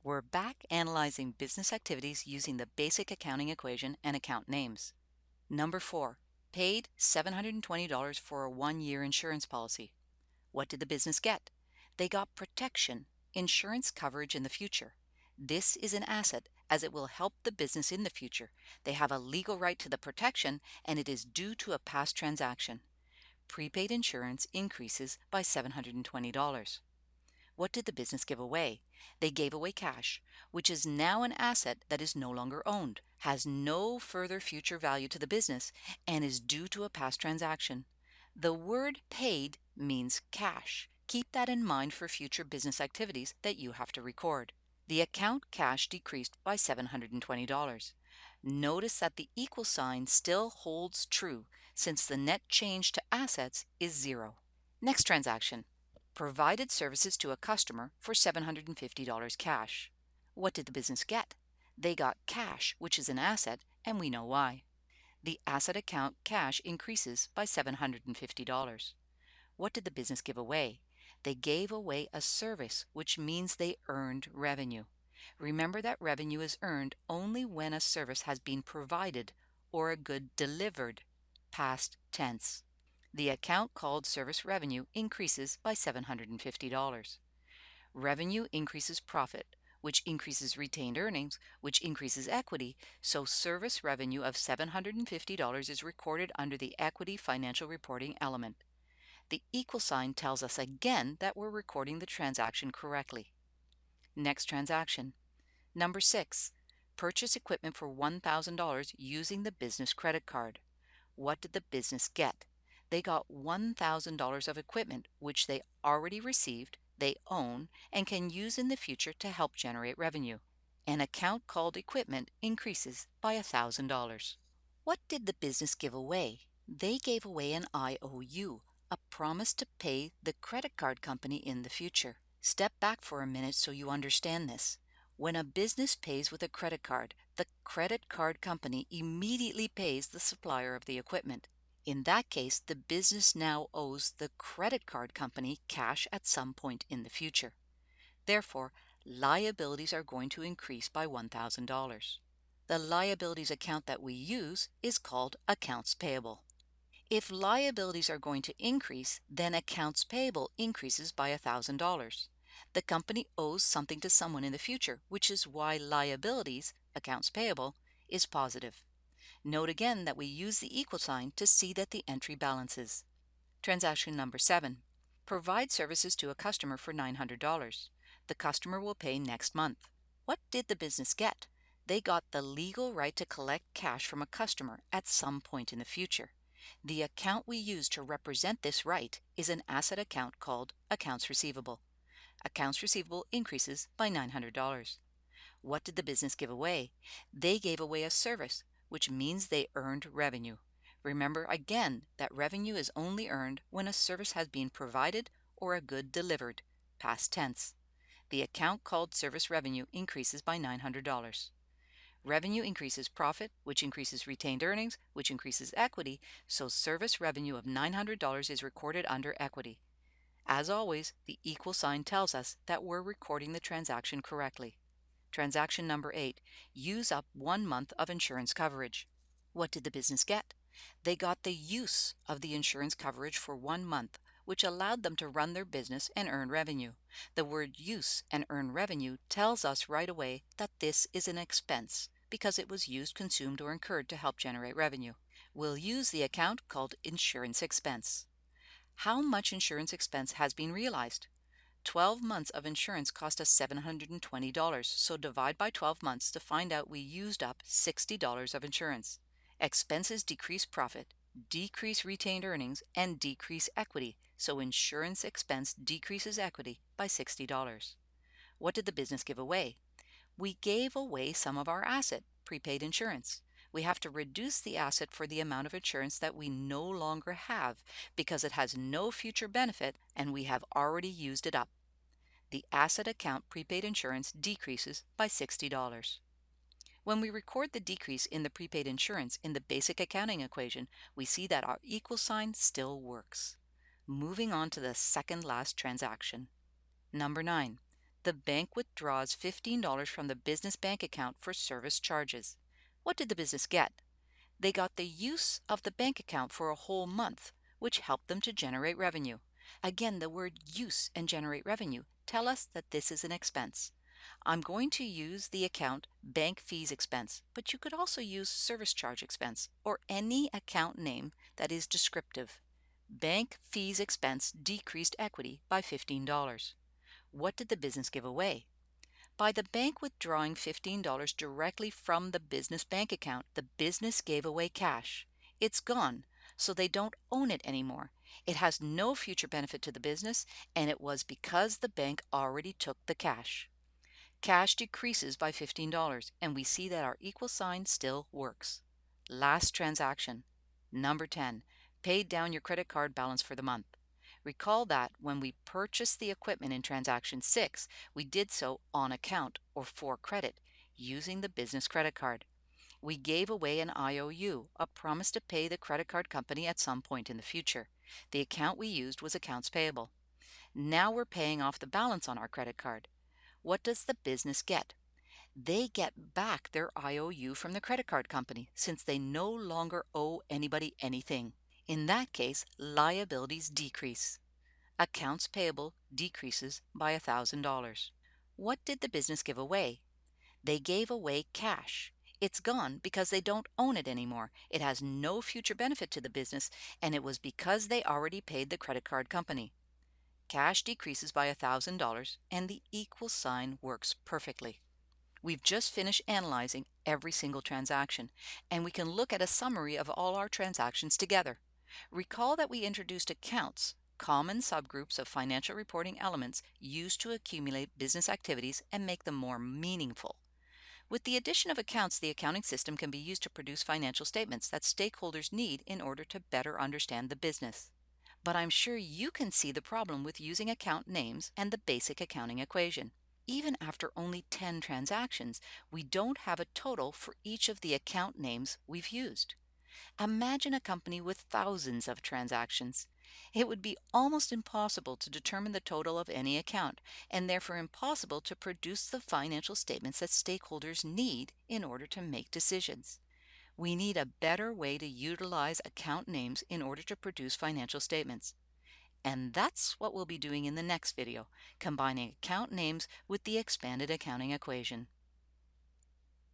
We're back analyzing business activities using the basic accounting equation and account names. Number 4, paid $720 for a 1-year insurance policy. What did the business get? They got protection, insurance coverage in the future. This is an asset as it will help the business in the future. They have a legal right to the protection and it is due to a past transaction. Prepaid insurance increases by $720. What did the business give away? They gave away cash, which is now an asset that is no longer owned, has no further future value to the business, and is due to a past transaction. The word paid means cash. Keep that in mind for future business activities that you have to record. The account cash decreased by $720. Notice that the equal sign still holds true since the net change to assets is zero. Next transaction. Provided services to a customer for $750 cash. What did the business get? They got cash, which is an asset, and we know why. The asset account cash increases by $750. What did the business give away? They gave away a service, which means they earned revenue. Remember that revenue is earned only when a service has been provided or a good delivered, past tense. The account called service revenue increases by $750. Revenue increases profit, which increases retained earnings, which increases equity, so service revenue of $750 is recorded under the equity financial reporting element. The equal sign tells us again that we're recording the transaction correctly. Next transaction. Number 6. Purchase equipment for $1,000 using the business credit card. What did the business get? They got $1,000 of equipment which they already received, they own, and can use in the future to help generate revenue. An account called equipment increases by $1,000. What did the business give away? They gave away an IOU, a promise to pay the credit card company in the future. Step back for a minute so you understand this. When a business pays with a credit card, the credit card company immediately pays the supplier of the equipment. In that case, the business now owes the credit card company cash at some point in the future. Therefore, liabilities are going to increase by $1,000. The liabilities account that we use is called accounts payable. If liabilities are going to increase, then accounts payable increases by $1,000. The company owes something to someone in the future, which is why liabilities, accounts payable, is positive. Note again that we use the equal sign to see that the entry balances. Transaction number 7. Provide services to a customer for $900. The customer will pay next month. What did the business get? They got the legal right to collect cash from a customer at some point in the future. The account we use to represent this right is an asset account called accounts receivable. Accounts receivable increases by $900. What did the business give away? They gave away a service, which means they earned revenue. Remember again that revenue is only earned when a service has been provided or a good delivered, past tense. The account called service revenue increases by $900. Revenue increases profit, which increases retained earnings, which increases equity, so service revenue of $900 is recorded under equity. As always, the equal sign tells us that we're recording the transaction correctly. Transaction number 8. Use up 1 month of insurance coverage. What did the business get? They got the use of the insurance coverage for 1 month, which allowed them to run their business and earn revenue. The word use and earn revenue tells us right away that this is an expense because it was used, consumed, or incurred to help generate revenue. We'll use the account called insurance expense. How much insurance expense has been realized? 12 months of insurance cost us $720, so divide by 12 months to find out we used up $60 of insurance. Expenses decrease profit, decrease retained earnings, and decrease equity, so insurance expense decreases equity by $60. What did the business give away? We gave away some of our asset, prepaid insurance. We have to reduce the asset for the amount of insurance that we no longer have because it has no future benefit and we have already used it up. The asset account prepaid insurance decreases by $60. When we record the decrease in the prepaid insurance in the basic accounting equation, we see that our equal sign still works. Moving on to the second last transaction. Number 9. The bank withdraws $15 from the business bank account for service charges. What did the business get? They got the use of the bank account for a whole month, which helped them to generate revenue. Again, the word use and generate revenue tell us that this is an expense. I'm going to use the account bank fees expense, but you could also use service charge expense or any account name that is descriptive. Bank fees expense decreased equity by $15. What did the business give away? By the bank withdrawing $15 directly from the business bank account, the business gave away cash. It's gone, so they don't own it anymore. It has no future benefit to the business, and it was because the bank already took the cash. Cash decreases by $15, and we see that our equal sign still works. Last transaction. Number 10. Paid down your credit card balance for the month. Recall that when we purchased the equipment in transaction 6, we did so on account or for credit using the business credit card. We gave away an IOU, a promise to pay the credit card company at some point in the future. The account we used was accounts payable. Now we're paying off the balance on our credit card. What does the business get? They get back their IOU from the credit card company since they no longer owe anybody anything. In that case, liabilities decrease. Accounts payable decreases by $1,000. What did the business give away? They gave away cash. It's gone because they don't own it anymore. It has no future benefit to the business, and it was because they already paid the credit card company. Cash decreases by $1,000, and the equal sign works perfectly. We've just finished analyzing every single transaction, and we can look at a summary of all our transactions together. Recall that we introduced accounts, common subgroups of financial reporting elements used to accumulate business activities and make them more meaningful. With the addition of accounts, the accounting system can be used to produce financial statements that stakeholders need in order to better understand the business. But I'm sure you can see the problem with using account names and the basic accounting equation. Even after only 10 transactions, we don't have a total for each of the account names we've used. Imagine a company with thousands of transactions. It would be almost impossible to determine the total of any account, and therefore impossible to produce the financial statements that stakeholders need in order to make decisions. We need a better way to utilize account names in order to produce financial statements. And that's what we'll be doing in the next video, combining account names with the expanded accounting equation.